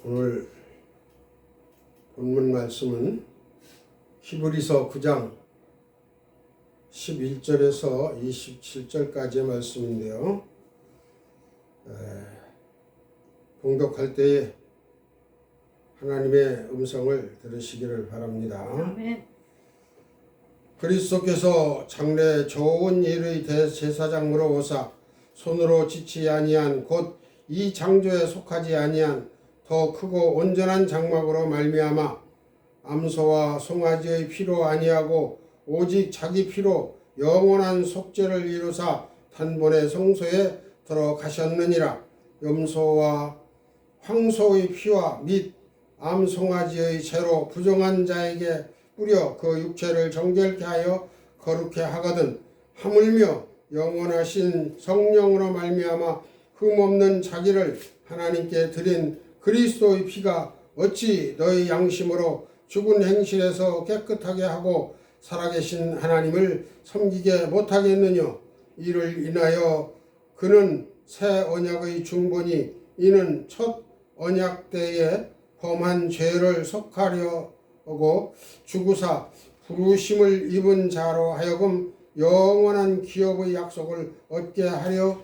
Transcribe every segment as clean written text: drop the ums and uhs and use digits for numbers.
오늘 본문 말씀은 히브리서 9장 11절에서 27절까지의 말씀인데요. 봉독할 때에 하나님의 음성을 들으시기를 바랍니다. 아멘. 그리스도께서 장래 좋은 일의 대제사장으로 오사 손으로 짓지 아니한 곧 이 창조에 속하지 아니한 더 크고 온전한 장막으로 말미암아 암소와 송아지의 피로 아니하고 오직 자기 피로 영원한 속죄를 이루사 단번에 성소에 들어가셨느니라. 염소와 황소의 피와 및 암송아지의 죄로 부정한 자에게 뿌려 그 육체를 정결케 하여 거룩케 하거든 하물며 영원하신 성령으로 말미암아 흠없는 자기를 하나님께 드린 그리스도의 피가 어찌 너희 양심으로 죽은 행실에서 깨끗하게 하고 살아계신 하나님을 섬기게 못하겠느냐. 이를 인하여 그는 새 언약의 중본이 이는 첫 언약 때에 범한 죄를 속하려 하고 죽으사 부르심을 입은 자로 하여금 영원한 기업의 약속을 얻게 하려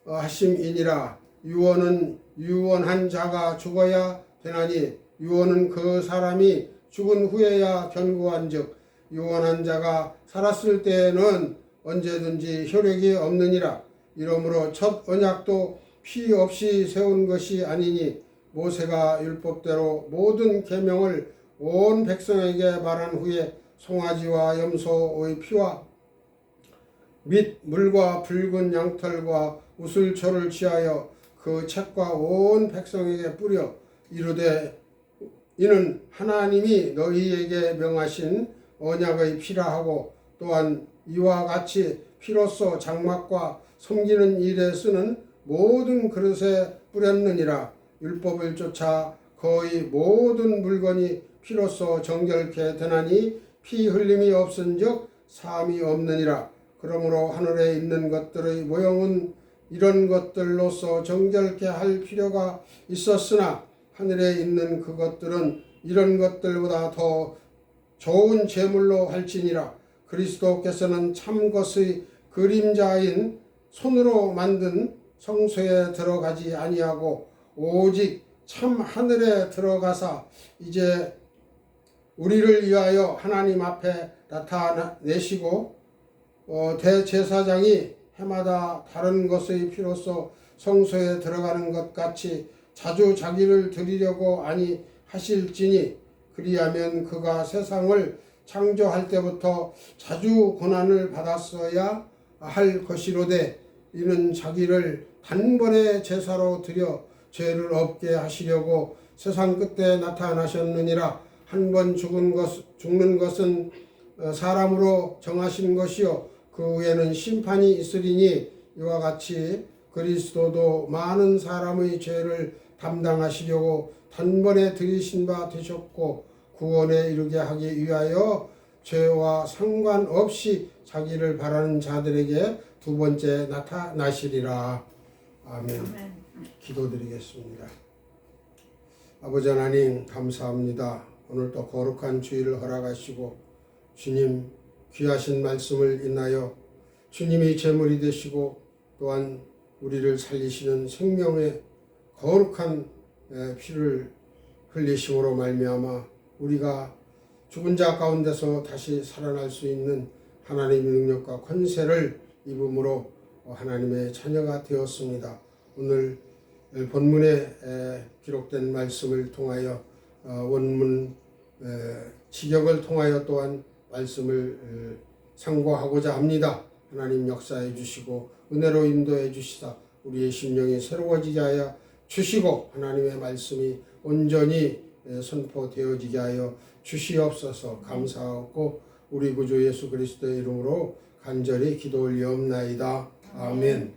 하심이니라. 유언은 유언한 자가 죽어야 되나니 유언은 그 사람이 죽은 후에야 견고한즉 유언한 자가 살았을 때에는 언제든지 효력이 없느니라. 이러므로 첫 언약도 피 없이 세운 것이 아니니 모세가 율법대로 모든 계명을 온 백성에게 말한 후에 송아지와 염소의 피와 및 물과 붉은 양털과 우슬초를 취하여 그 책과 온 백성에게 뿌려 이르되 이는 하나님이 너희에게 명하신 언약의 피라 하고 또한 이와 같이 피로써 장막과 섬기는 일에 쓰는 모든 그릇에 뿌렸느니라. 율법을 쫓아 거의 모든 물건이 피로써 정결케 되나니 피 흘림이 없은즉 사함이 없느니라. 그러므로 하늘에 있는 것들의 모형은 이런 것들로서 정결케 할 필요가 있었으나 하늘에 있는 그것들은 이런 것들보다 더 좋은 제물로 할지니라. 그리스도께서는 참 것의 그림자인 손으로 만든 성소에 들어가지 아니하고 오직 참 하늘에 들어가사 이제 우리를 위하여 하나님 앞에 나타내시고 대제사장이 해마다 다른 것의 피로써 성소에 들어가는 것 같이 자주 자기를 드리려고 아니하실지니 그리하면 그가 세상을 창조할 때부터 자주 고난을 받았어야 할 것이로되 이는 자기를 단번에 제사로 드려 죄를 없게 하시려고 세상 끝에 나타나셨느니라. 한 번 죽는 것은 사람으로 정하신 것이요 그 후에는 심판이 있으리니 이와 같이 그리스도도 많은 사람의 죄를 담당하시려고 단번에 들이신 바 되셨고 구원에 이르게 하기 위하여 죄와 상관없이 자기를 바라는 자들에게 두 번째 나타나시리라. 아멘. 기도드리겠습니다. 아버지 하나님 감사합니다. 오늘 또 거룩한 주일을 허락하시고 주님 귀하신 말씀을 인하여 주님이 제물이 되시고 또한 우리를 살리시는 생명의 거룩한 피를 흘리심으로 말미암아 우리가 죽은 자 가운데서 다시 살아날 수 있는 하나님의 능력과 권세를 입음으로 하나님의 자녀가 되었습니다. 오늘 본문에 기록된 말씀을 통하여 원문 지경을 통하여 또한 말씀을 상고하고자 합니다. 하나님 역사해 주시고 은혜로 인도해 주시사 우리의 심령이 새로워지게 하여 주시고 하나님의 말씀이 온전히 선포되어지게 하여 주시옵소서. 감사하고 우리 구주 예수 그리스도의 이름으로 간절히 기도 올리옵나이다. 아멘.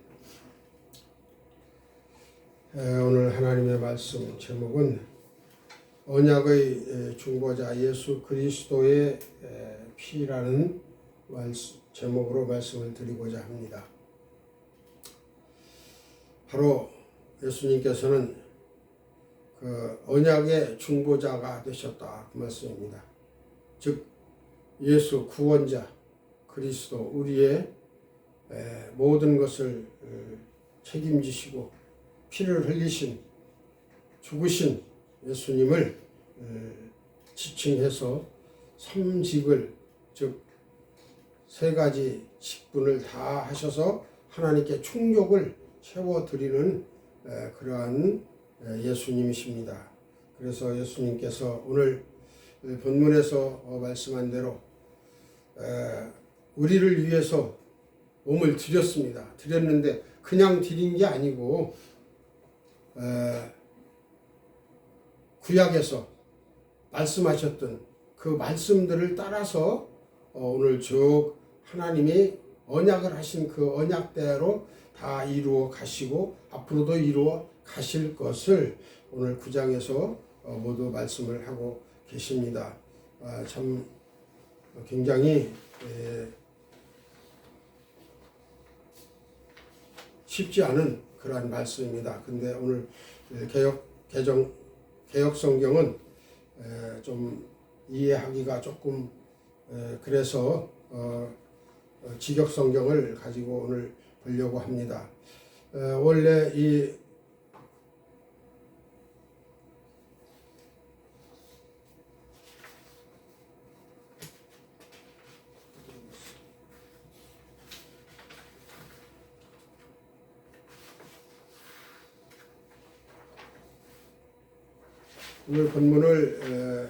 오늘 하나님의 말씀 제목은 언약의 중보자 예수 그리스도의 피라는 제목으로 말씀을 드리고자 합니다. 바로 예수님께서는 그 언약의 중보자가 되셨다 그 말씀입니다. 즉 예수 구원자 그리스도 우리의 모든 것을 책임지시고 피를 흘리신 죽으신 예수님을 지칭해서 삼직을 즉 세 가지 직분을 다 하셔서 하나님께 충족을 채워드리는 그러한 예수님이십니다. 그래서 예수님께서 오늘 본문에서 말씀한 대로 우리를 위해서 몸을 드렸습니다. 드렸는데 그냥 드린 게 아니고 구약에서 말씀하셨던 그 말씀들을 따라서 오늘 쭉 하나님이 언약을 하신 그 언약대로 다 이루어 가시고 앞으로도 이루어 가실 것을 오늘 9장에서 모두 말씀을 하고 계십니다. 참 굉장히 쉽지 않은 그러한 말씀입니다. 근데 오늘 개역 성경은 좀 이해하기가 조금 그래서 직역 성경을 가지고 오늘 보려고 합니다. 원래 이 오늘 본문을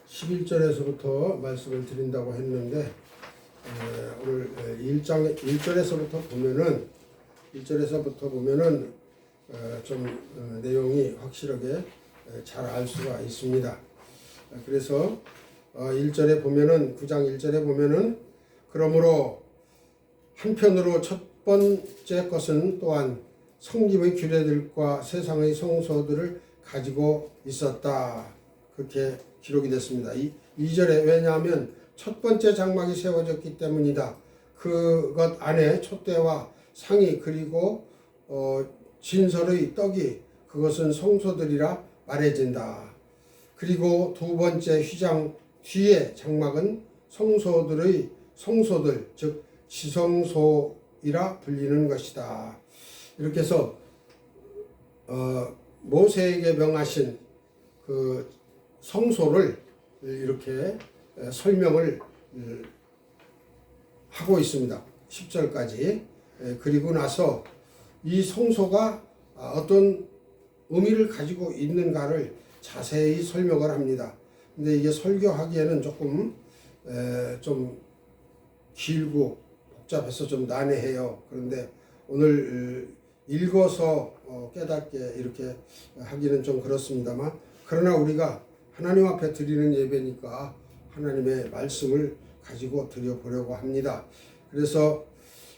11절에서부터 말씀을 드린다고 했는데 오늘 1절에서부터 보면은 좀 내용이 확실하게 잘 알 수가 있습니다. 그래서 1절에 보면은 9장 1절에 보면은 그러므로 한편으로 첫 번째 것은 또한 성김의 규례들과 세상의 성소들을 가지고 있었다. 그렇게 기록이 됐습니다. 2절에 왜냐하면 첫 번째 장막이 세워졌기 때문이다. 그것 안에 촛대와 상이 그리고 진설의 떡이 그것은 성소들이라 말해진다. 그리고 두 번째 휘장 뒤에 장막은 성소들 즉 지성소이라 불리는 것이다. 이렇게 해서 모세에게 명하신 그 성소를 이렇게 설명을 하고 있습니다. 10절까지. 그리고 나서 이 성소가 어떤 의미를 가지고 있는가를 자세히 설명을 합니다. 근데 이게 설교하기에는 조금 좀 길고 복잡해서 좀 난해해요. 그런데 오늘 읽어서 깨닫게 이렇게 하기는 좀 그렇습니다만 그러나 우리가 하나님 앞에 드리는 예배니까 하나님의 말씀을 가지고 드려보려고 합니다. 그래서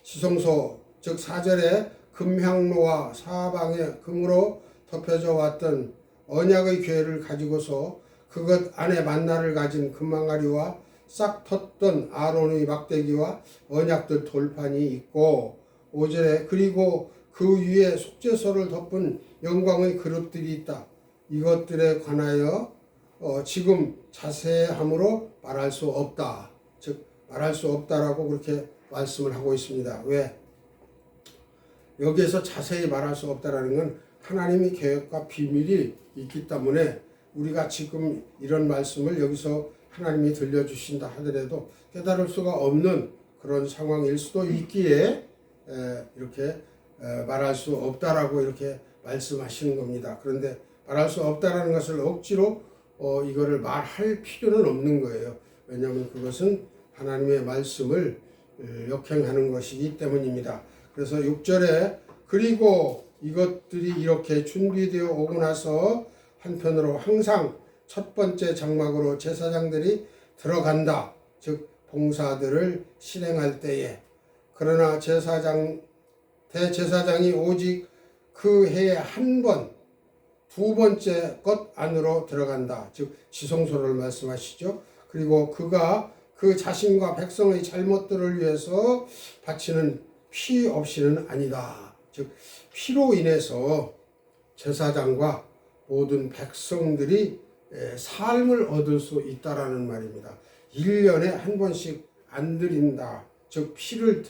지성소 즉 4절에 금향로와 사방에 금으로 덮여져 왔던 언약의 궤를 가지고서 그것 안에 만나를 가진 금항아리와 싹 텄던 아론의 막대기와 언약들 돌판이 있고 5절에 그리고 그 위에 속죄소를 덮은 영광의 그릇들이 있다. 이것들에 관하여 지금 자세함으로 말할 수 없다. 즉 말할 수 없다라고 그렇게 말씀을 하고 있습니다. 왜? 여기에서 자세히 말할 수 없다라는 건 하나님의 계획과 비밀이 있기 때문에 우리가 지금 이런 말씀을 여기서 하나님이 들려주신다 하더라도 깨달을 수가 없는 그런 상황일 수도 있기에 이렇게 말할 수 없다라고 이렇게 말씀하시는 겁니다. 그런데 말할 수 없다라는 것을 억지로 이거를 말할 필요는 없는 거예요. 왜냐하면 그것은 하나님의 말씀을 역행하는 것이기 때문입니다. 그래서 6절에 그리고 이것들이 이렇게 준비되어 오고 나서 한편으로 항상 첫 번째 장막으로 제사장들이 들어간다. 즉 봉사들을 실행할 때에 그러나 대제사장이 오직 그 해에 한 번 두 번째 것 안으로 들어간다. 즉 지성소를 말씀하시죠. 그리고 그가 그 자신과 백성의 잘못들을 위해서 바치는 피 없이는 아니다. 즉 피로 인해서 제사장과 모든 백성들이 삶을 얻을 수 있다라는 말입니다. 1년에 한 번씩 안 드린다. 즉 피를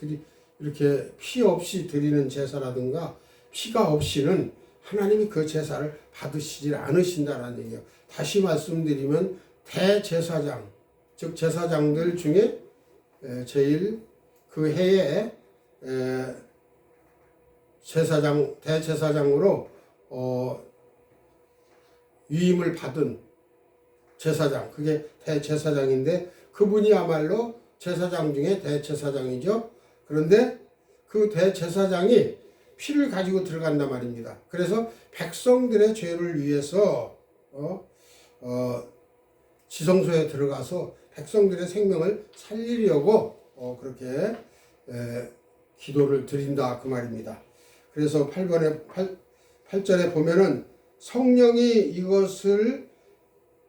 이렇게 피 없이 드리는 제사라든가 피가 없이는 하나님이 그 제사를 받으시질 않으신다라는 얘기예요. 다시 말씀드리면 대제사장, 즉 제사장들 중에 제일 그 해에 대제사장으로 위임을 받은 제사장, 그게 대제사장인데 그분이야말로 제사장 중에 대제사장이죠. 그런데 그 대제사장이 피를 가지고 들어간단 말입니다. 그래서 백성들의 죄를 위해서 지성소에 들어가서 백성들의 생명을 살리려고 그렇게 기도를 드린다 그 말입니다. 그래서 8절에 보면은 성령이 이것을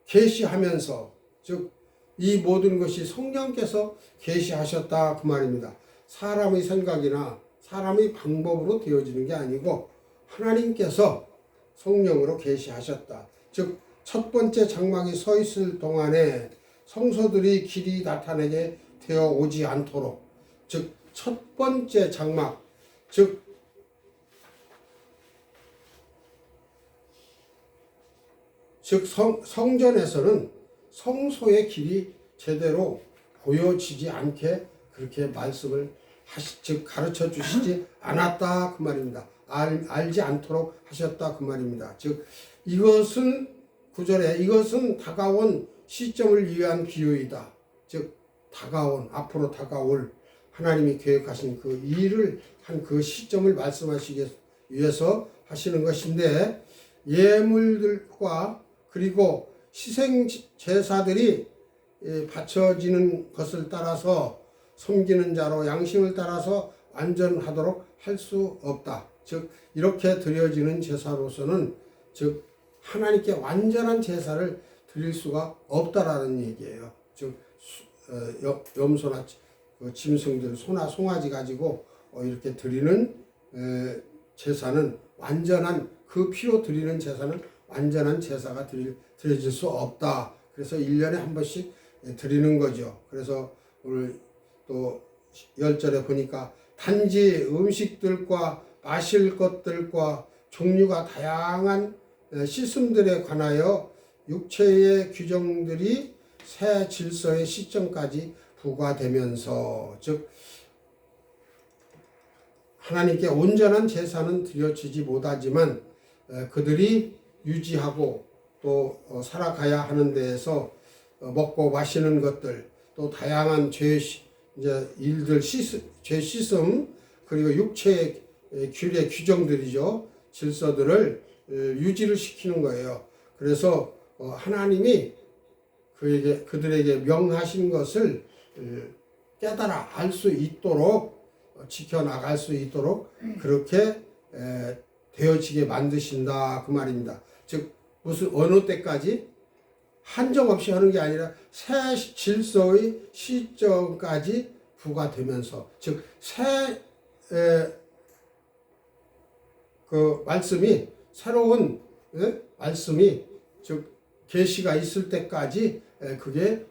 계시하면서, 즉 이 모든 것이 성령께서 계시하셨다 그 말입니다. 사람의 생각이나 사람의 방법으로 되어지는 게 아니고 하나님께서 성령으로 계시하셨다. 즉 첫 번째 장막이 서 있을 동안에 성소들이 길이 나타나게 되어 오지 않도록, 즉 첫 번째 장막, 즉 성전에서는 성소의 길이 제대로 보여지지 않게 그렇게 말씀을 즉 가르쳐 주시지 않았다 그 말입니다. 알지 않도록 하셨다 그 말입니다. 즉 이것은 9절에 이것은 다가온 시점을 위한 기호이다. 즉 앞으로 다가올 하나님이 계획하신 그 일을 한 그 시점을 말씀하시기 위해서 하시는 것인데, 예물들과 그리고 희생 제사들이 바쳐지는 것을 따라서 섬기는 자로 양심을 따라서 완전하도록 할 수 없다. 즉 이렇게 드려지는 제사로서는 즉 하나님께 완전한 제사를 드릴 수가 없다라는 얘기예요. 즉 염소나 짐승들, 소나 송아지 가지고 이렇게 드리는 제사는 완전한, 그 피로 드리는 제사는 완전한 제사가 드려질 수 없다. 그래서 1년에 한 번씩 드리는 거죠. 그래서 오늘 또 10절에 보니까 단지 음식들과 마실 것들과 종류가 다양한 씻음들에 관하여 육체의 규정들이 새 질서의 시점까지 부과되면서, 즉 하나님께 온전한 제사는 드려지지 못하지만 그들이 유지하고 또 살아가야 하는 데에서 먹고 마시는 것들, 또 다양한 일들, 죄 씻음, 그리고 육체의 규례 규정들이죠. 질서들을 유지를 시키는 거예요. 그래서 하나님이 그들에게 명하신 것을 깨달아 알 수 있도록, 지켜나갈 수 있도록 그렇게 되어지게 만드신다 그 말입니다. 즉 어느 때까지 한정없이 하는 게 아니라 새 질서의 시점까지 부과되면서, 즉 그 말씀이, 새로운 말씀이, 즉 계시가 있을 때까지 그게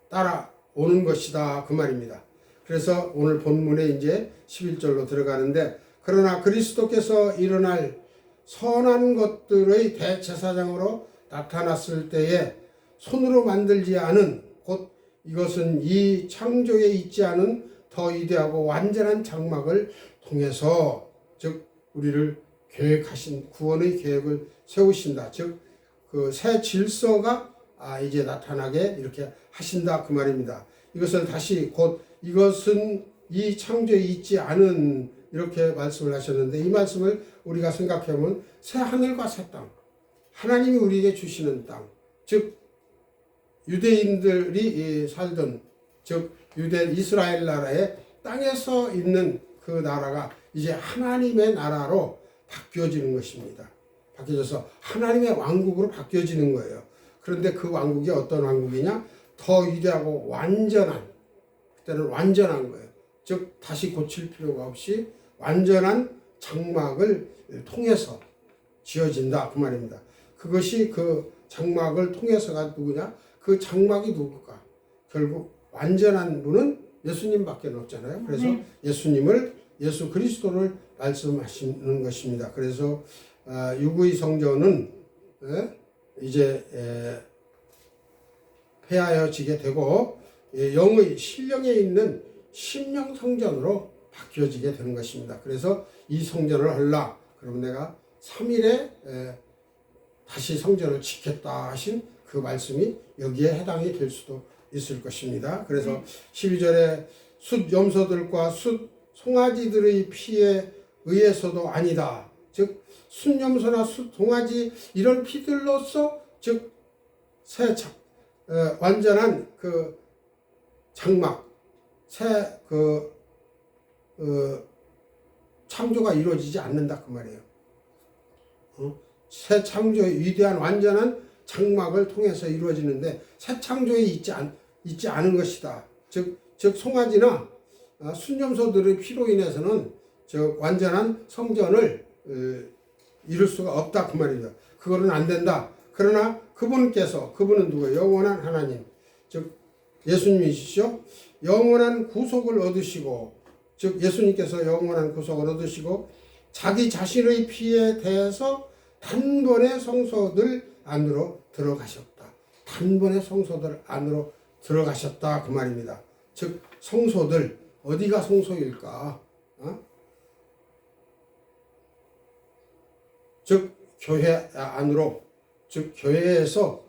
따라오는 것이다 그 말입니다. 그래서 오늘 본문에 이제 11절로 들어가는데, 그러나 그리스도께서 일어날 선한 것들의 대제사장으로 나타났을 때에 손으로 만들지 않은, 곧 이것은 이 창조에 있지 않은 더 위대하고 완전한 장막을 통해서, 즉 우리를 계획하신 구원의 계획을 세우신다. 즉 그 새 질서가 이제 나타나게 이렇게 하신다 그 말입니다. 이것을 다시 곧 이것은 이 창조에 있지 않은, 이렇게 말씀을 하셨는데, 이 말씀을 우리가 생각해보면 새 하늘과 새 땅, 하나님이 우리에게 주시는 땅, 즉 유대인들이 살던, 즉 이스라엘 나라의 땅에서 있는 그 나라가 이제 하나님의 나라로 바뀌어지는 것입니다. 바뀌어져서 하나님의 왕국으로 바뀌어지는 거예요. 그런데 그 왕국이 어떤 왕국이냐? 더 위대하고 완전한, 그때는 완전한 거예요. 즉 다시 고칠 필요가 없이 완전한 장막을 통해서 지어진다 그 말입니다. 그것이 그 장막을 통해서가 누구냐? 그 장막이 누굴까? 결국 완전한 분은 예수님밖에 없잖아요. 그래서 예수 그리스도를 말씀하시는 것입니다. 그래서 유구의 성전은 이제 폐하여지게 되고 영의 신령에 있는 심령 성전으로 바뀌어지게 되는 것입니다. 그래서 이 성전을 하려 그러면 내가 3일에 다시 성전을 짓겠다 하신 그 말씀이 여기에 해당이 될 수도 있을 것입니다. 그래서 12절에 숫 염소들과 숫 송아지들의 피에 의해서도 아니다. 즉 숫염소나 숫 송아지 이런 피들로서 즉 완전한 그 장막 새 창조가 이루어지지 않는다 그 말이에요. 새 창조의 위대한 완전한 장막을 통해서 이루어지는데 새 창조에 있지 않은 것이다. 즉 송아지나 순염소들의 피로 인해서는 즉 완전한 성전을 이룰 수가 없다 그 말이죠. 그거는 안 된다. 그러나 그분은 누구예요? 영원한 하나님, 즉 예수님이시죠. 영원한 구속을 얻으시고, 즉 예수님께서 영원한 구속을 얻으시고 자기 자신의 피에 대해서 단번에 성소들 안으로 들어가셨다. 단번에 성소들 안으로 들어가셨다 그 말입니다. 즉 성소들 어디가 성소일까? 즉 교회 안으로, 즉 교회에서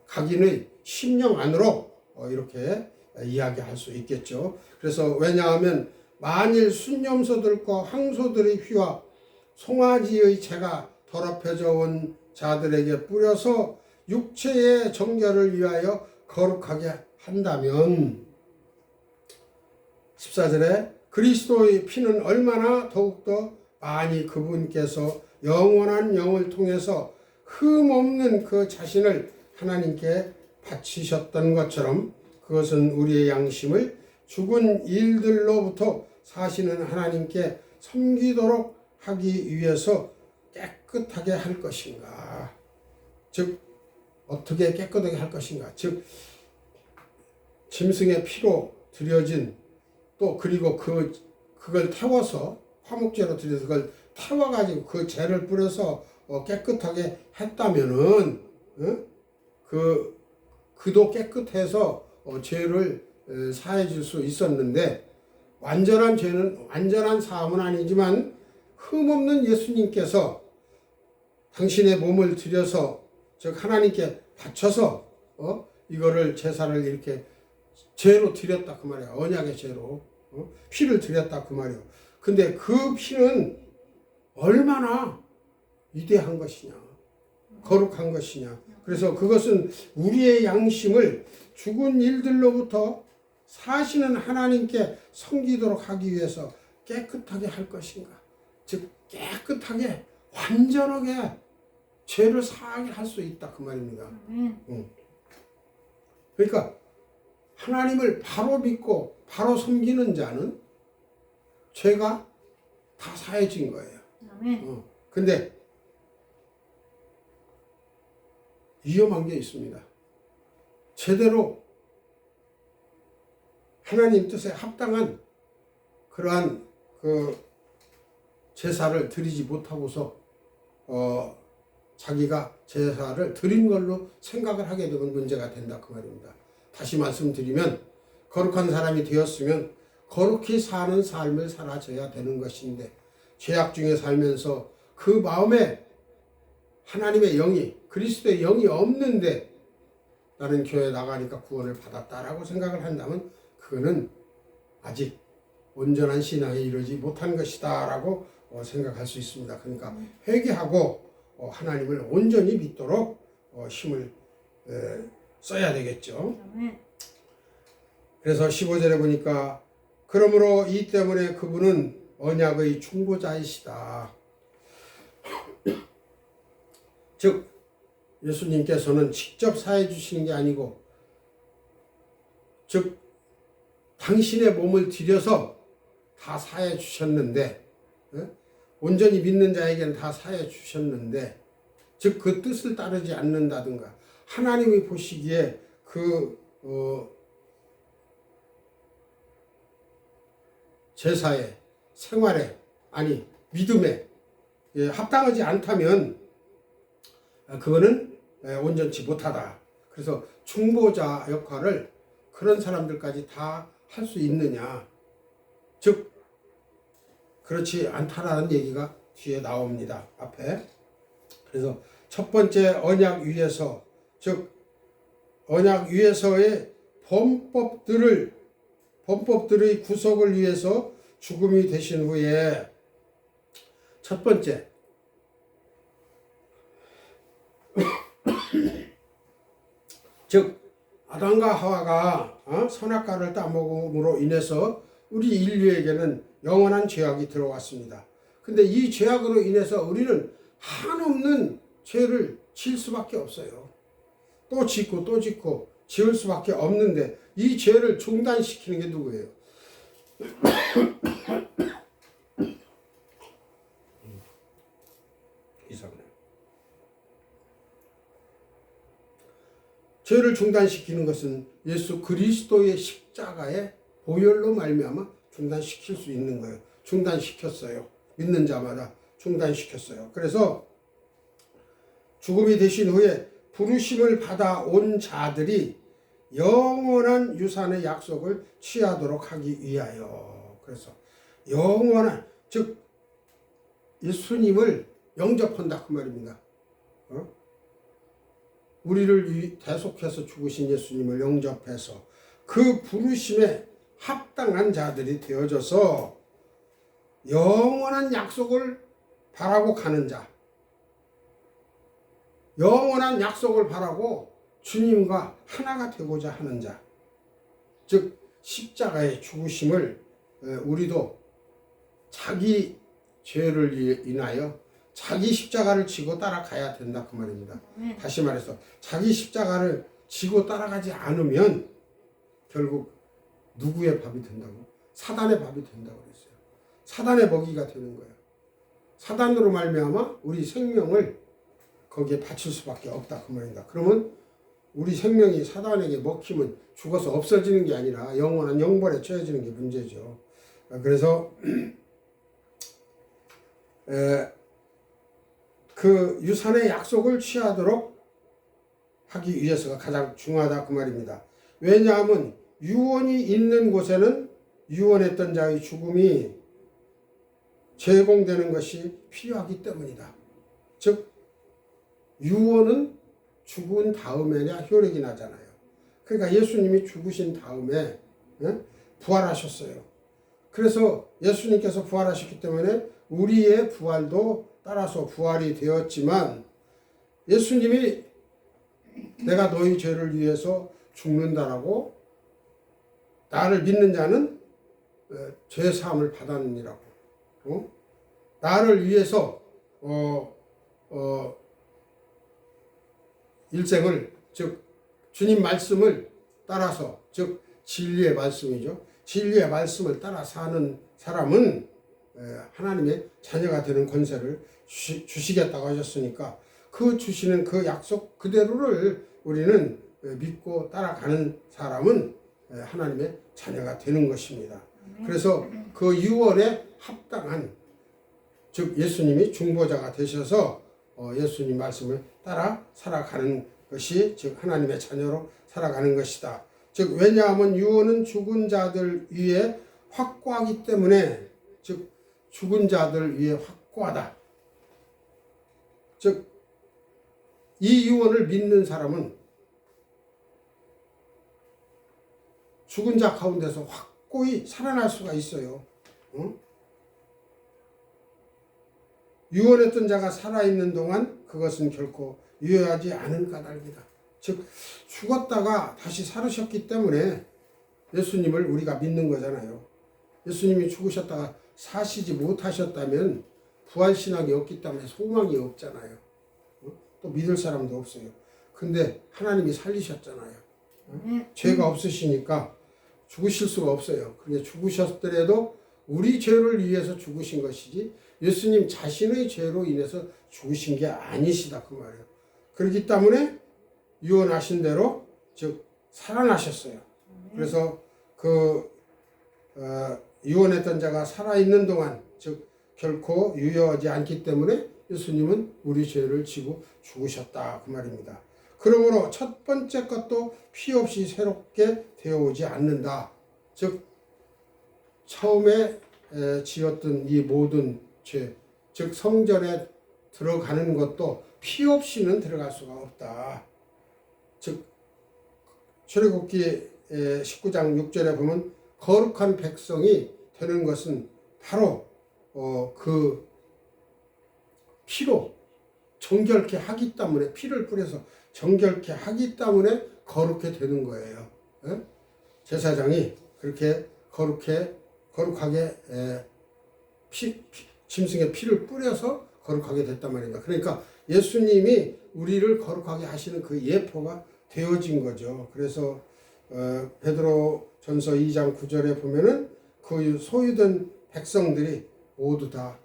각인의 심령 안으로 이렇게 이야기할 수 있겠죠. 그래서 왜냐하면 만일 순염소들과 황소들의 피와 송아지의 채가 더럽혀져 온 자들에게 뿌려서 육체의 정결을 위하여 거룩하게 한다면 14절에 그리스도의 피는 얼마나 더욱더 많이 그분께서 영원한 영을 통해서 흠없는 그 자신을 하나님께 바치셨던 것처럼 그것은 우리의 양심을 죽은 일들로부터 사시는 하나님께 섬기도록 하기 위해서 깨끗하게 할 것인가. 즉 어떻게 깨끗하게 할 것인가. 즉 짐승의 피로 드려진 또 그리고 그걸 태워서 화목제로 드려서 그걸 태워가지고 그 죄를 뿌려서 깨끗하게 했다면은 그도 깨끗해서 죄를 사해 줄 수 있었는데 완전한 죄는 완전한 사함은 아니지만 흠없는 예수님께서 당신의 몸을 들여서 즉 하나님께 바쳐서 이거를 제사를 이렇게 죄로 드렸다 그 말이야. 언약의 죄로 피를 드렸다 그 말이야. 근데 그 피는 얼마나 위대한 것이냐, 거룩한 것이냐. 그래서 그것은 우리의 양심을 죽은 일들로부터 사시는 하나님께 섬기도록 하기 위해서 깨끗하게 할 것인가. 즉 깨끗하게 완전하게 죄를 사하게 할 수 있다 그 말입니다. 그러니까 하나님을 바로 믿고 바로 섬기는 자는 죄가 다 사해진 거예요. 근데 위험한 게 있습니다. 제대로 하나님 뜻에 합당한 그러한 그 제사를 드리지 못하고서 자기가 제사를 드린 걸로 생각을 하게 되면 문제가 된다 그 말입니다. 다시 말씀드리면 거룩한 사람이 되었으면 거룩히 사는 삶을 살아줘야 되는 것인데 죄악 중에 살면서 그 마음에 하나님의 영이 그리스도의 영이 없는데 나는 교회 나가니까 구원을 받았다라고 생각을 한다면 그거는 아직 온전한 신앙에 이르지 못한 것이다 라고 생각할 수 있습니다. 그러니까 회개하고 하나님을 온전히 믿도록 힘을 써야 되겠죠. 그래서 15절에 보니까 그러므로 이 때문에 그분은 언약의 중보자이시다. 즉 예수님께서는 직접 사해 주시는 게 아니고 즉 당신의 몸을 들여서 다 사해 주셨는데, 온전히 믿는 자에게는 다 사해 주셨는데, 즉 그 뜻을 따르지 않는다든가, 하나님이 보시기에 그 제사에, 생활에, 아니 믿음에 합당하지 않다면 그거는 온전치 못하다. 그래서 중보자 역할을 그런 사람들까지 다 할 수 있느냐, 즉 그렇지 않다라는 얘기가 뒤에 나옵니다. 앞에. 그래서 첫 번째 언약 위에서, 즉 언약 위에서의 범법들의 구속을 위해서 죽음이 되신 후에, 첫 번째 즉 아담과 하와가 선악과를 따먹음으로 인해서 우리 인류에게는 영원한 죄악이 들어왔습니다. 근데 이 죄악으로 인해서 우리는 한없는 죄를 지을 수밖에 없어요. 또 짓고 또 짓고 지을 수밖에 없는데, 이 죄를 중단시키는 게 누구예요? 이상해. 죄를 중단시키는 것은 예수 그리스도의 십자가의 보혈로 말미암아 중단시킬 수 있는 거예요. 중단시켰어요. 믿는 자마다 중단시켰어요. 그래서 죽음이 되신 후에 부르심을 받아온 자들이 영원한 유산의 약속을 취하도록 하기 위하여, 그래서 영원한, 즉 예수님을 영접한다 그 말입니다. 우리를 대속해서 죽으신 예수님을 영접해서 그 부르심에 합당한 자들이 되어져서 영원한 약속을 바라고 가는 자, 영원한 약속을 바라고 주님과 하나가 되고자 하는 자, 즉 십자가의 죽으심을 우리도 자기 죄를 인하여 자기 십자가를 지고 따라가야 된다 그 말입니다. 다시 말해서 자기 십자가를 지고 따라가지 않으면 결국 누구의 밥이 된다고? 사단의 밥이 된다고 그랬어요. 사단의 먹이가 되는 거예요. 사단으로 말미암아 우리 생명을 거기에 바칠 수밖에 없다 그 말입니다. 그러면 우리 생명이 사단에게 먹히면 죽어서 없어지는 게 아니라 영원한 영벌에 처해지는 게 문제죠. 그래서 그 유산의 약속을 취하도록 하기 위해서가 가장 중요하다 그 말입니다. 왜냐하면 유언이 있는 곳에는 유언했던 자의 죽음이 제공되는 것이 필요하기 때문이다. 즉 유언은 죽은 다음에야 효력이 나잖아요. 그러니까 예수님이 죽으신 다음에 부활하셨어요. 그래서 예수님께서 부활하셨기 때문에 우리의 부활도 따라서 부활이 되었지만, 예수님이 내가 너희 죄를 위해서 죽는다라고, 나를 믿는 자는 죄 사함을 받았느니라고, 나를 위해서 일생을, 즉 주님 말씀을 따라서, 즉 진리의 말씀이죠. 진리의 말씀을 따라 사는 사람은 하나님의 자녀가 되는 권세를 주시겠다고 하셨으니까, 그 주시는 그 약속 그대로를 우리는 믿고 따라가는 사람은 하나님의 자녀가 되는 것입니다. 그래서 그 유언에 합당한, 즉 예수님이 중보자가 되셔서 예수님 말씀을 따라 살아가는 것이, 즉 하나님의 자녀로 살아가는 것이다. 즉 왜냐하면 유언은 죽은 자들 위에 확고하기 때문에, 즉 죽은 자들 위에 확고하다. 즉 이 유언을 믿는 사람은 죽은 자 가운데서 확고히 살아날 수가 있어요. 유언했던 자가 살아있는 동안 그것은 결코 유효하지 않은 까닭이다. 즉 죽었다가 다시 살으셨기 때문에 예수님을 우리가 믿는 거잖아요. 예수님이 죽으셨다가 사시지 못하셨다면 부활신학이 없기 때문에 소망이 없잖아요. 또 믿을 사람도 없어요. 근데 하나님이 살리셨잖아요. 죄가 없으시니까 죽으실 수가 없어요. 그게 죽으셨더라도 우리 죄를 위해서 죽으신 것이지 예수님 자신의 죄로 인해서 죽으신 게 아니시다 그 말이에요. 그렇기 때문에 유언하신 대로 즉 살아나셨어요. 그래서 유언했던 자가 살아있는 동안 즉 결코 유효하지 않기 때문에 예수님은 우리 죄를 지고 죽으셨다 그 말입니다. 그러므로 첫 번째 것도 피 없이 새롭게 되어오지 않는다. 즉 처음에 지었던 이 모든 죄, 즉 성전에 들어가는 것도 피 없이는 들어갈 수가 없다. 즉 출애굽기 19장 6절에 보면 거룩한 백성이 되는 것은 바로 그 피로 정결케 하기 때문에 피를 뿌려서 정결케 하기 때문에 거룩해 되는 거예요. 제사장이 그렇게 거룩하게 짐승의 피를 뿌려서 거룩하게 됐단 말입니다. 그러니까 예수님이 우리를 거룩하게 하시는 그 예표가 되어진 거죠. 그래서 베드로 전서 2장 9절에 보면은 그 소유된 백성들이 모두 다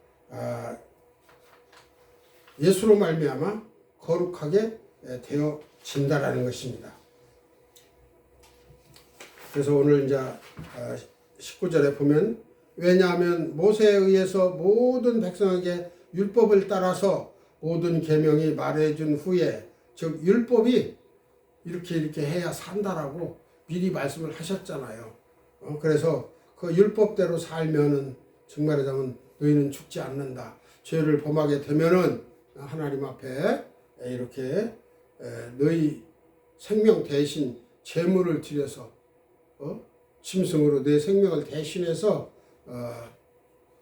예수로 말미암아 거룩하게 되어진다라는 것입니다. 그래서 오늘 이제 19절에 보면 왜냐하면 모세에 의해서 모든 백성에게 율법을 따라서 모든 계명이 말해준 후에 즉 율법이 이렇게 해야 산다라고 미리 말씀을 하셨잖아요. 그래서 그 율법대로 살면은 정말하자면 너희는 죽지 않는다. 죄를 범하게 되면은 하나님 앞에 이렇게 너희 생명 대신 제물을 드려서 짐승으로 내 생명을 대신해서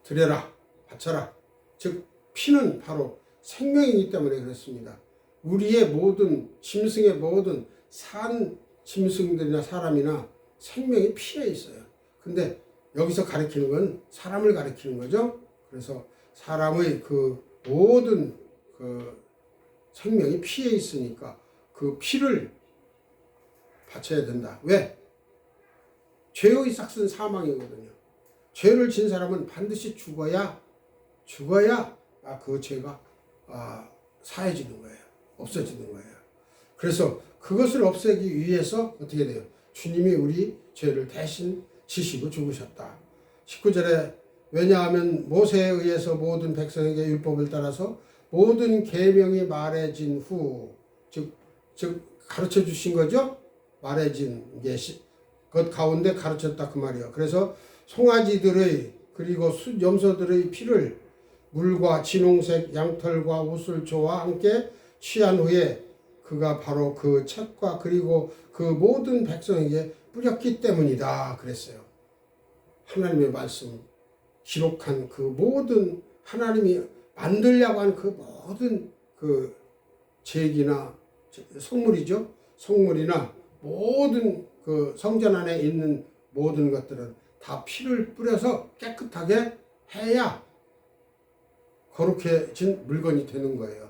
드려라, 바쳐라. 즉 피는 바로 생명이기 때문에 그렇습니다. 우리의 모든 짐승의 모든 산 짐승들이나 사람이나 생명이 피에 있어요. 근데 여기서 가리키는 건 사람을 가리키는 거죠. 그래서 사람의 그 모든 그 생명이 피에 있으니까 그 피를 바쳐야 된다. 왜? 죄의 삭은 사망이거든요. 죄를 진 사람은 반드시 죽어야 그 죄가 사해지는 거예요. 없어지는 거예요. 그래서 그것을 없애기 위해서 어떻게 돼요? 주님이 우리 죄를 대신 지시고 죽으셨다. 19절에 왜냐하면 모세에 의해서 모든 백성에게 율법을 따라서 모든 계명이 말해진 후 즉 가르쳐 주신 거죠. 말해진 게 그 가운데 가르쳤다 그 말이에요. 그래서 송아지들의 그리고 염소들의 피를 물과 진홍색 양털과 우슬초와 함께 취한 후에 그가 바로 그 책과 그리고 그 모든 백성에게 뿌렸기 때문이다 그랬어요. 하나님의 말씀 기록한 그 모든 하나님이 만들려고 한 그 모든 그 제기나 성물이죠. 성물이나 모든 그 성전 안에 있는 모든 것들은 다 피를 뿌려서 깨끗하게 해야 거룩해진 물건이 되는 거예요.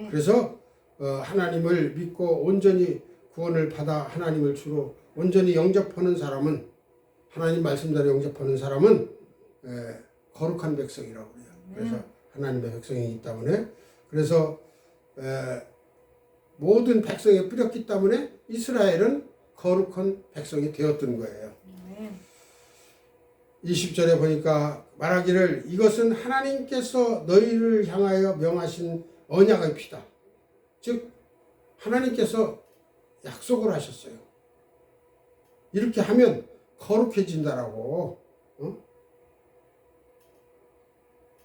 그래서 하나님을 믿고 온전히 구원을 받아 하나님을 주로 온전히 영접하는 사람은 하나님 말씀대로 영접하는 사람은 거룩한 백성이라고 그래요. 그래서 하나님의 백성이기 때문에 그래서 모든 백성에 뿌렸기 때문에 이스라엘은 거룩한 백성이 되었던 거예요. 20절에 보니까 말하기를 이것은 하나님께서 너희를 향하여 명하신 언약의 피다. 즉 하나님께서 약속을 하셨어요. 이렇게 하면 거룩해진다라고.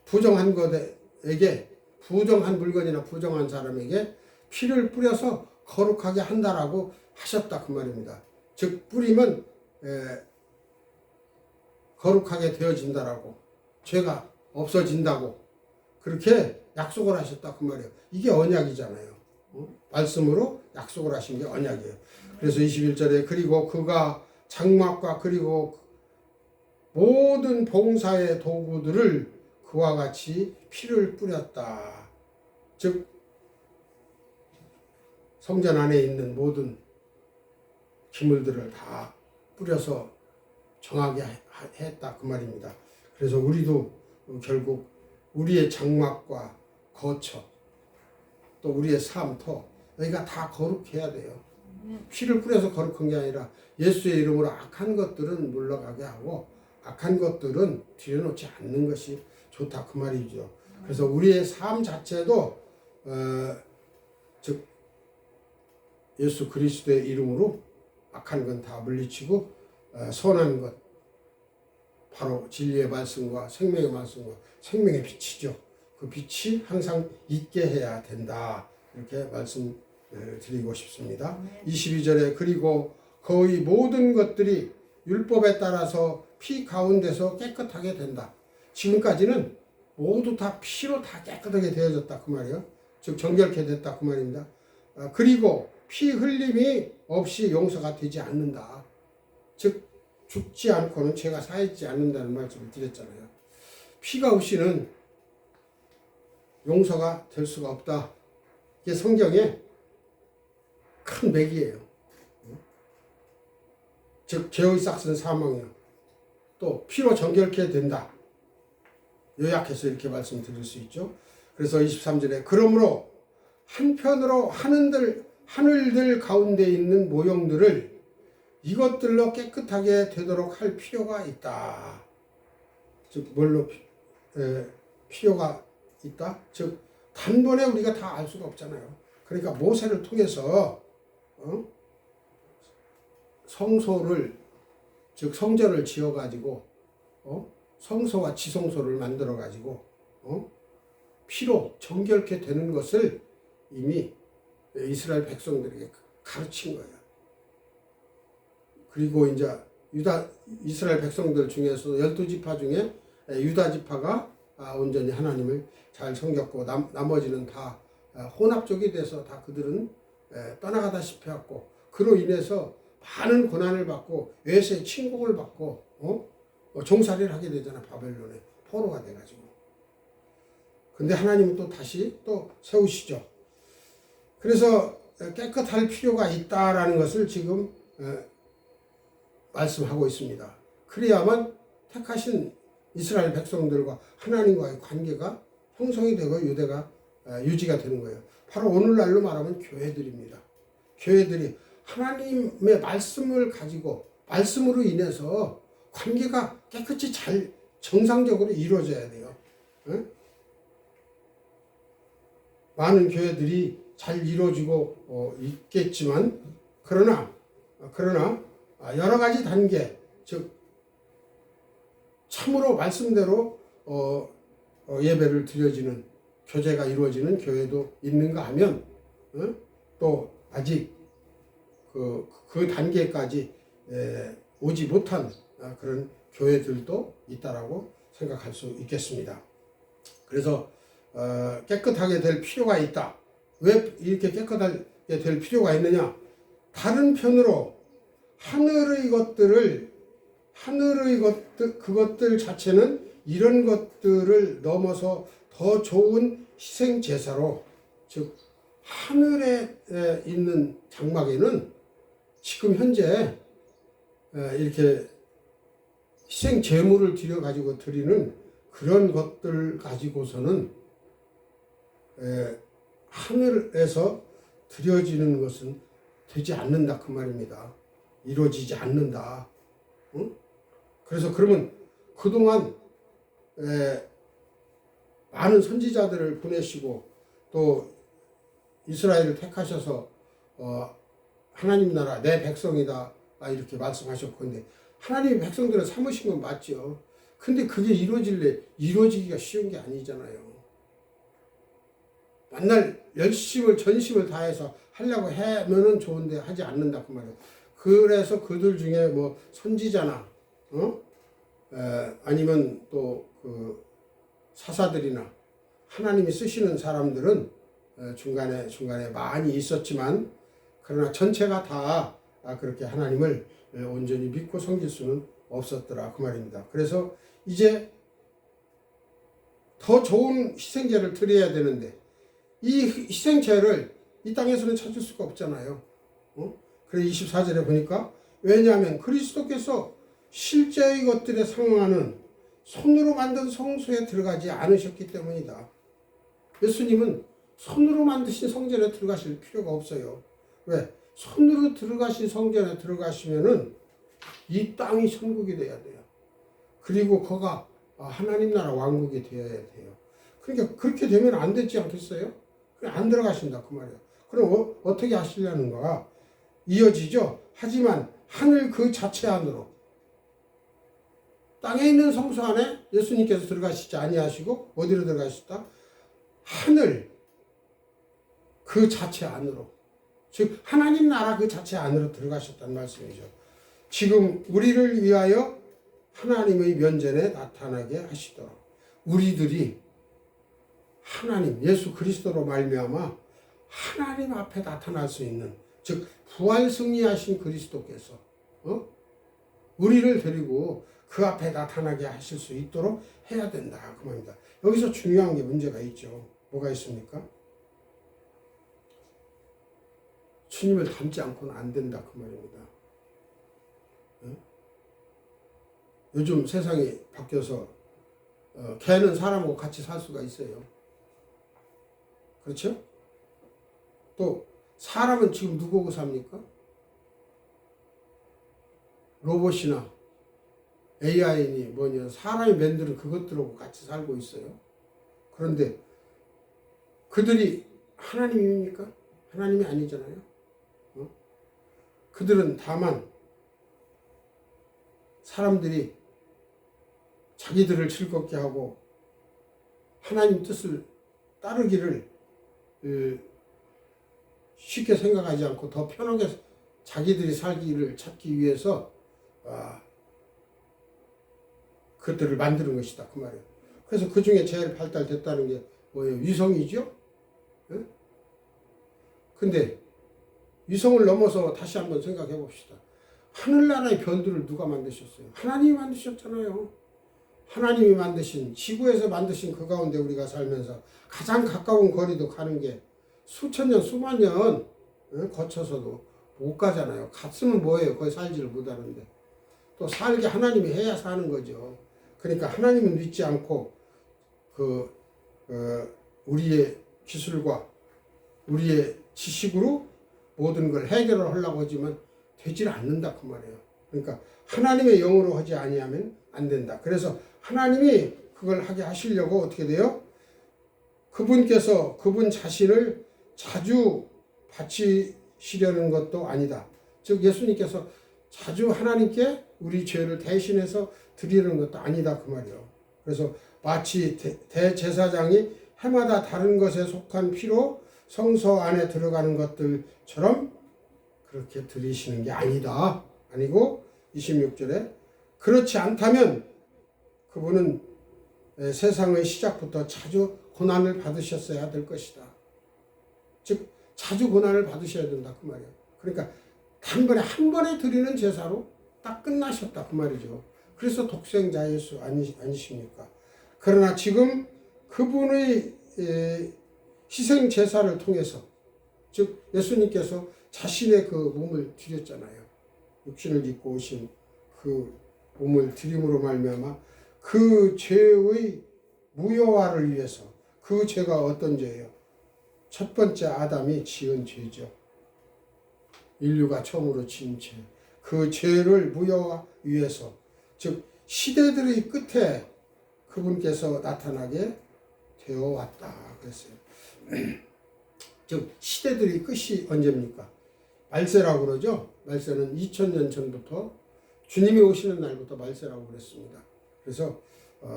부정한 것에게 부정한 물건이나 부정한 사람에게 피를 뿌려서 거룩하게 한다라고 하셨다 그 말입니다. 즉 뿌리면 거룩하게 되어진다라고 죄가 없어진다고 그렇게 약속을 하셨다 그 말이에요. 이게 언약이잖아요. 말씀으로 약속을 하신 게 언약이에요. 그래서 21절에 그리고 그가 장막과 그리고 모든 봉사의 도구들을 그와 같이 피를 뿌렸다. 즉 성전 안에 있는 모든 기물들을 다 뿌려서 정하게 했다 그 말입니다. 그래서 우리도 결국 우리의 장막과 거처 또 우리의 삶터 여기가 다 거룩해야 돼요. 피를 뿌려서 거룩한 게 아니라 예수의 이름으로 악한 것들은 물러가게 하고 악한 것들은 들여놓지 않는 것이 좋다 그 말이죠. 그래서 우리의 삶 자체도 즉 예수 그리스도의 이름으로 악한 건 다 물리치고 선한 것 바로 진리의 말씀과 생명의 말씀과 생명의 빛이죠. 그 빛이 항상 있게 해야 된다. 이렇게 말씀드리고 싶습니다. 22절에 그리고 거의 모든 것들이 율법에 따라서 피 가운데서 깨끗하게 된다. 지금까지는 모두 다 피로 다 깨끗하게 되어졌다 그 말이에요. 즉 정결케 됐다 그 말입니다. 그리고 피 흘림이 없이 용서가 되지 않는다. 즉 죽지 않고는 죄가 사하지 않는다는 말씀을 드렸잖아요. 피가 없이는 용서가 될 수가 없다. 이게 성경의 큰 맥이에요. 즉 죄의 싹은 사망이요. 또 피로 정결케 된다. 요약해서 이렇게 말씀드릴 수 있죠. 그래서 23절에 그러므로 한편으로 하늘들 가운데 있는 모형들을 이것들로 깨끗하게 되도록 할 필요가 있다. 즉 뭘로 필요가 있다? 즉 단번에 우리가 다 알 수가 없잖아요. 그러니까 모세를 통해서 성소를 즉 성전을 지어가지고 성소와 지성소를 만들어가지고 피로 정결케 되는 것을 이미 이스라엘 백성들에게 가르친 거예요. 그리고 이제 이스라엘 백성들 중에서 12지파 중에 유다지파가 온전히 하나님을 잘 섬겼고 나머지는 다 혼합족이 돼서 다 그들은 떠나가다시피 했고 그로 인해서 많은 고난을 받고 외세 침공을 받고 종살이를 하게 되잖아. 바벨론에 포로가 돼가지고. 근데 하나님은 또 다시 또 세우시죠. 그래서 깨끗할 필요가 있다라는 것을 지금 말씀하고 있습니다. 그래야만 택하신 이스라엘 백성들과 하나님과의 관계가 형성이 되고 유대가 유지가 되는 거예요. 바로 오늘날로 말하면 교회들입니다. 교회들이 하나님의 말씀을 가지고 말씀으로 인해서 관계가 깨끗이 잘 정상적으로 이루어져야 돼요. 많은 교회들이 잘 이루어지고 있겠지만 그러나 여러 가지 단계 즉 참으로 말씀대로 예배를 드려지는 교제가 이루어지는 교회도 있는가 하면 또 아직 그 단계까지 오지 못한 그런 교회들도 있다라고 생각할 수 있겠습니다. 그래서 깨끗하게 될 필요가 있다. 왜 이렇게 깨끗하게 될 필요가 있느냐? 다른 편으로 하늘의 그것들 자체는 이런 것들을 넘어서 더 좋은 희생 제사로 즉 하늘에 있는 장막에는 지금 현재 이렇게 희생 제물을 들여 가지고 드리는 그런 것들 가지고서는 하늘에서 드려지는 것은 되지 않는다 그 말입니다. 이루어지지 않는다. 그래서 그러면 그동안 많은 선지자들을 보내시고 또 이스라엘을 택하셔서 하나님 나라 내 백성이다 이렇게 말씀하셨고 근데 하나님의 백성들을 삼으신 건 맞죠. 근데 그게 이루어지기가 쉬운 게 아니잖아요. 만날 열심을 전심을 다해서 하려고 하면은 좋은데 하지 않는다 그 말이에요. 그래서 그들 중에 뭐 선지자나 아니면 또 그 사사들이나 하나님이 쓰시는 사람들은 중간에 많이 있었지만 그러나 전체가 다 그렇게 하나님을 온전히 믿고 섬길 수는 없었더라 그 말입니다. 그래서 이제 더 좋은 희생제를 드려야 되는데 이 희생제를 이 땅에서는 찾을 수가 없잖아요. 그래서 24절에 보니까 왜냐하면 그리스도께서 실제의 것들에 상응하는 손으로 만든 성소에 들어가지 않으셨기 때문이다. 예수님은 손으로 만드신 성전에 들어가실 필요가 없어요. 왜? 손으로 들어가신 성전에 들어가시면은 이 땅이 천국이 돼야 돼요. 그리고 거가 하나님 나라 왕국이 되어야 돼요. 그러니까 그렇게 되면 안 되지 않겠어요? 그냥 안 들어가신다 그 말이에요. 그럼 어떻게 하시려는가? 이어지죠. 하지만 하늘 그 자체 안으로, 땅에 있는 성소 안에 예수님께서 들어가시지 아니하시고 어디로 들어가셨다? 하늘 그 자체 안으로, 즉 하나님 나라 그 자체 안으로 들어가셨다는 말씀이죠. 지금 우리를 위하여 하나님의 면전에 나타나게 하시도록 우리들이 하나님 예수 그리스도로 말미암아 하나님 앞에 나타날 수 있는, 즉 부활 승리하신 그리스도께서 우리를 데리고 그 앞에 나타나게 하실 수 있도록 해야 된다 그 말입니다. 여기서 중요한 게 문제가 있죠. 뭐가 있습니까? 주님을 닮지 않고는 안 된다 그 말입니다. 요즘 세상이 바뀌어서 개는 사람하고 같이 살 수가 있어요. 그렇죠? 또 사람은 지금 누구하고 삽니까? 로봇이나 AI니 뭐냐 사람이 만드는 그것들하고 같이 살고 있어요. 그런데 그들이 하나님입니까? 하나님이 아니잖아요. 그들은 다만 사람들이 자기들을 즐겁게 하고 하나님 뜻을 따르기를 쉽게 생각하지 않고 더 편하게 자기들이 살기를 찾기 위해서 그것들을 만드는 것이다 그 말이에요. 그래서 그 중에 제일 발달됐다는 게 뭐예요? 위성이죠. 근데 위성을 넘어서 다시 한번 생각해 봅시다. 하늘나라의 별들을 누가 만드셨어요? 하나님이 만드셨잖아요. 하나님이 만드신, 지구에서 만드신 그 가운데 우리가 살면서 가장 가까운 거리도 가는 게 수천 년, 수만 년 거쳐서도 못 가잖아요. 갔으면 뭐예요? 거기 살지를 못하는데. 또 살게 하나님이 해야 사는 거죠. 그러니까 하나님은 믿지 않고 우리의 기술과 우리의 지식으로 모든 걸 해결을 하려고 하지만 되질 않는다 그 말이에요. 그러니까 하나님의 영으로 하지 아니하면 안 된다. 그래서 하나님이 그걸 하게 하시려고 어떻게 돼요? 그분께서 그분 자신을 자주 바치시려는 것도 아니다. 즉 예수님께서 자주 하나님께 우리 죄를 대신해서 드리는 것도 아니다 그 말이에요. 그래서 마치 대제사장이 해마다 다른 것에 속한 피로 성소 안에 들어가는 것들처럼 그렇게 드리시는 게 아니다. 아니고 26절에 그렇지 않다면 그분은 세상의 시작부터 자주 고난을 받으셨어야 될 것이다. 즉 자주 고난을 받으셔야 된다 그 말이에요. 그러니까 단번에 한 번에 드리는 제사로 딱 끝나셨다 그 말이죠. 그래서 독생자 예수 아니십니까? 그러나 지금 그분의 희생 제사를 통해서, 즉 예수님께서 자신의 그 몸을 드렸잖아요. 육신을 입고 오신 그 몸을 드림으로 말미암아 그 죄의 무효화를 위해서, 그 죄가 어떤 죄예요? 첫 번째 아담이 지은 죄죠. 인류가 처음으로 지은 죄. 그 죄를 무효화 위해서, 즉 시대들의 끝에 그분께서 나타나게 되어 왔다 그랬어요. 즉 시대들의 끝이 언제입니까? 말세라고 그러죠. 말세는 2000년 전부터 주님이 오시는 날부터 말세라고 그랬습니다. 그래서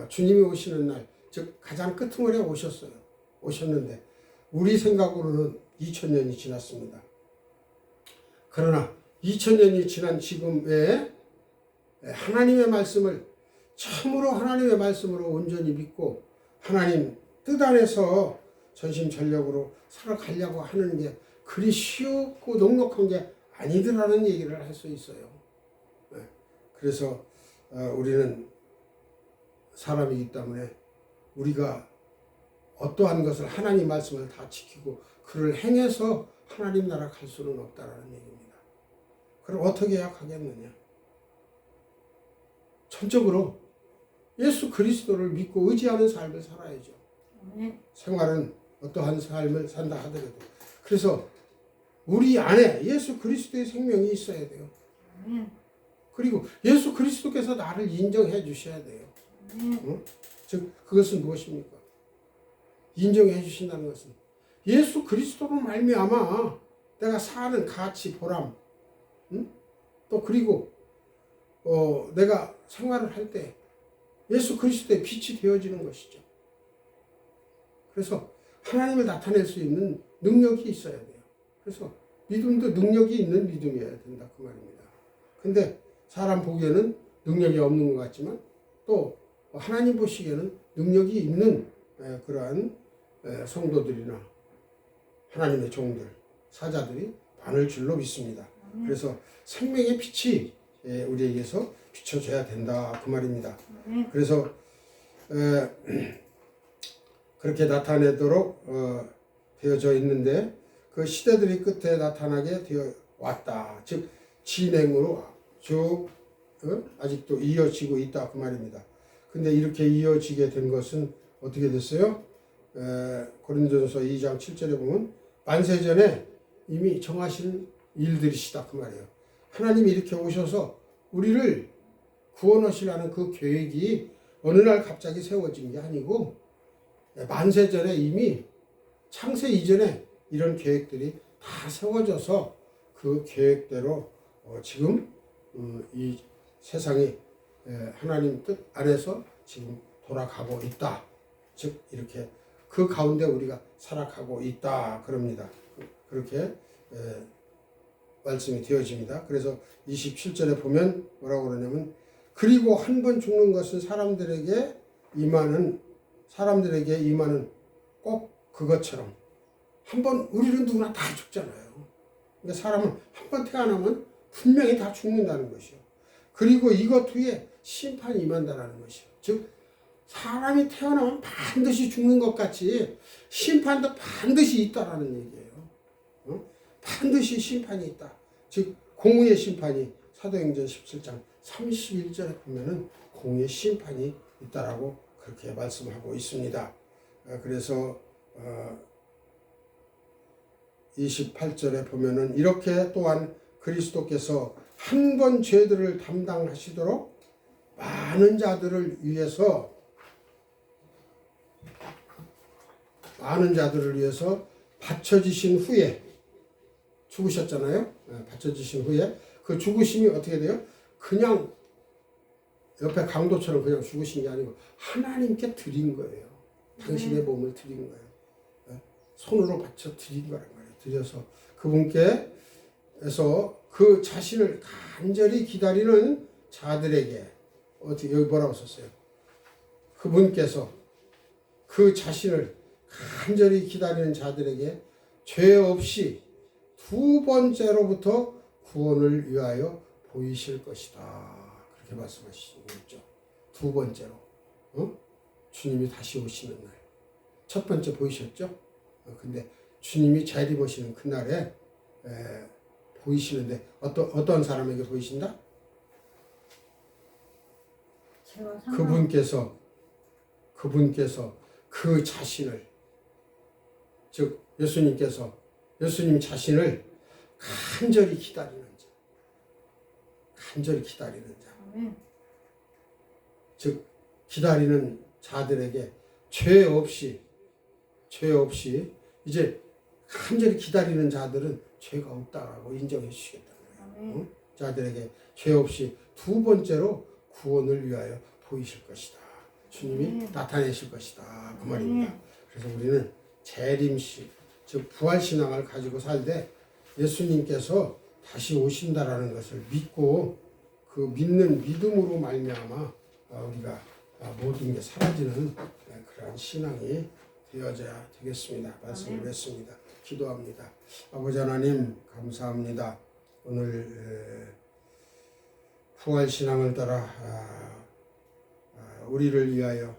주님이 오시는 날, 즉 가장 끄트머리에 오셨는데 우리 생각으로는 2000년이 지났습니다. 그러나 2000년이 지난 지금에 하나님의 말씀을 참으로 하나님의 말씀으로 온전히 믿고 하나님 뜻 안에서 전심전력으로 살아가려고 하는 게 그리 쉽고 넉넉한 게 아니더라는 얘기를 할 수 있어요. 그래서 우리는 사람이기 때문에 우리가 어떠한 것을 하나님 말씀을 다 지키고 그를 행해서 하나님 나라 갈 수는 없다라는 얘기입니다. 그럼 어떻게 해야 가겠느냐? 전적으로 예수 그리스도를 믿고 의지하는 삶을 살아야죠. 생활은 어떠한 삶을 산다 하더라도. 그래서 우리 안에 예수 그리스도의 생명이 있어야 돼요. 그리고 예수 그리스도께서 나를 인정해 주셔야 돼요. 즉 그것은 무엇입니까? 인정해 주신다는 것은 예수 그리스도로 말미암아 내가 사는 가치, 보람, 또 그리고 내가 생활을 할 때 예수 그리스도의 빛이 되어지는 것이죠. 그래서 하나님을 나타낼 수 있는 능력이 있어야 돼요. 그래서 믿음도 능력이 있는 믿음이어야 된다 그 말입니다. 근데 사람 보기에는 능력이 없는 것 같지만 또 하나님 보시기에는 능력이 있는 그러한 성도들이나 하나님의 종들, 사자들이 많을 줄로 믿습니다. 그래서 생명의 빛이 우리에게서 비춰져야 된다 그 말입니다. 그래서 그렇게 나타내도록 되어져 있는데 그 시대들이 끝에 나타나게 되어 왔다. 즉 진행으로 쭉 아직도 이어지고 있다 그 말입니다. 근데 이렇게 이어지게 된 것은 어떻게 됐어요? 고린도전서 2장 7절에 보면 만세전에 이미 정하신 일들이시다 그 말이에요. 하나님이 이렇게 오셔서 우리를 구원하시라는 그 계획이 어느 날 갑자기 세워진 게 아니고 만세전에 이미 창세 이전에 이런 계획들이 다 세워져서 그 계획대로 지금 이 세상이 하나님 뜻 안에서 지금 돌아가고 있다. 즉 이렇게 그 가운데 우리가 살아가고 있다 그럽니다. 그렇게 말씀이 되어집니다. 그래서 27절에 보면 뭐라고 그러냐면 그리고 한 번 죽는 것은 사람들에게 임하는 꼭 그것처럼 한 번 우리는 누구나 다 죽잖아요. 그러니까 사람은 한 번 태어나면 분명히 다 죽는다는 것이요. 그리고 이것 후에 심판이 임한다는 것이요. 즉 사람이 태어나면 반드시 죽는 것 같이 심판도 반드시 있다라는 얘기예요. 반드시 심판이 있다. 즉 공의의 심판이 사도행전 17장 31절에 보면은 공의의 심판이 있다라고 그렇게 말씀하고 있습니다. 그래서 28절에 보면은 이렇게 또한 그리스도께서 한 번 죄들을 담당하시도록 많은 자들을 위해서 바쳐지신 후에 죽으셨잖아요. 바쳐지신 후에 그 죽으심이 어떻게 돼요? 그냥 옆에 강도처럼 그냥 죽으신 게 아니고 하나님께 드린 거예요. 당신의 몸을 드린 거예요. 손으로 바쳐 드린 거란 말이에요. 드려서 그분께서 그 자신을 간절히 기다리는 자들에게 어떻게 여기 뭐라고 썼어요? 그분께서 그 자신을 간절히 기다리는 자들에게 죄 없이 두 번째로부터 구원을 위하여 보이실 것이다. 그렇게 말씀하시고 있죠. 두 번째로. 주님이 다시 오시는 날. 첫 번째 보이셨죠? 근데 주님이 재림하시는 그날에 보이시는데 어떤 사람에게 보이신다? 그분께서 그 자신을 즉 예수님 자신을 간절히 기다리는 자. 즉 기다리는 자들에게 죄 없이 이제 간절히 기다리는 자들은 죄가 없다라고 인정해 주시겠다는 거예요. 자들에게 죄 없이 두 번째로 구원을 위하여 보이실 것이다. 주님이 나타내실 것이다. 그 말입니다. 그래서 우리는 재림시 즉 부활신앙을 가지고 살되 예수님께서 다시 오신다라는 것을 믿고 그 믿는 믿음으로 말미암아 우리가 모든 게 사라지는 그러한 신앙이 되어져야 되겠습니다. 말씀을 했습니다. 기도합니다. 아버지 하나님 감사합니다. 오늘 부활신앙을 따라 우리를 위하여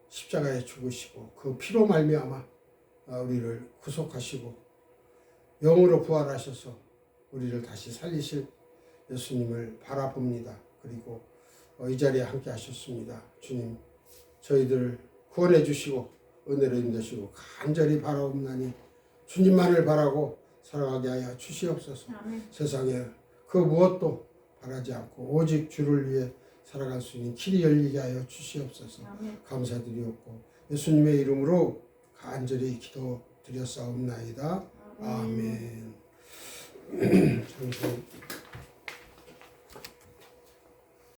십자가에 죽으시고 그 피로 말미암아 우리를 구속하시고 영으로 부활하셔서 우리를 다시 살리실 예수님을 바라봅니다. 그리고 이 자리에 함께 하셨습니다. 주님, 저희들 구원해 주시고 은혜로 인도시고 간절히 바라옵나니 주님만을 바라고 살아가게 하여 주시옵소서. 아멘. 세상에 그 무엇도 바라지 않고 오직 주를 위해 살아갈 수 있는 길이 열리게 하여 주시옵소서. 아멘. 감사드리옵고 예수님의 이름으로 간절히 기도드렸사옵나이다. 아멘.